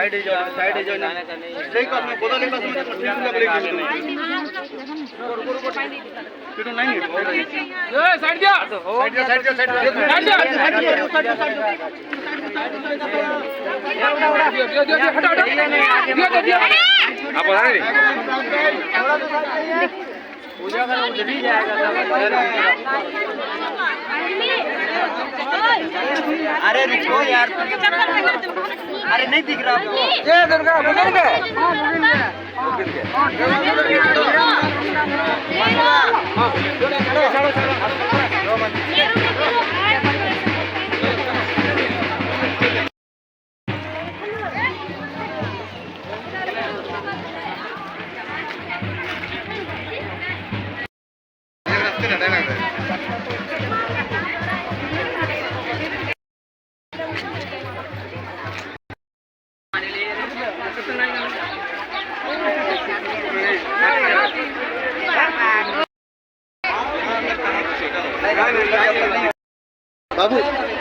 side ही जाओ straight कर मैं बोला लेकर मुझे ठीक लग रही है फिर नहीं है ए साइड दिया आप बता रहे पूजा करो जल्दी जाएगा अरे रुको यार अरे नहीं दिख रहा आपको ये दुर्गा बुजुर्ग बाबू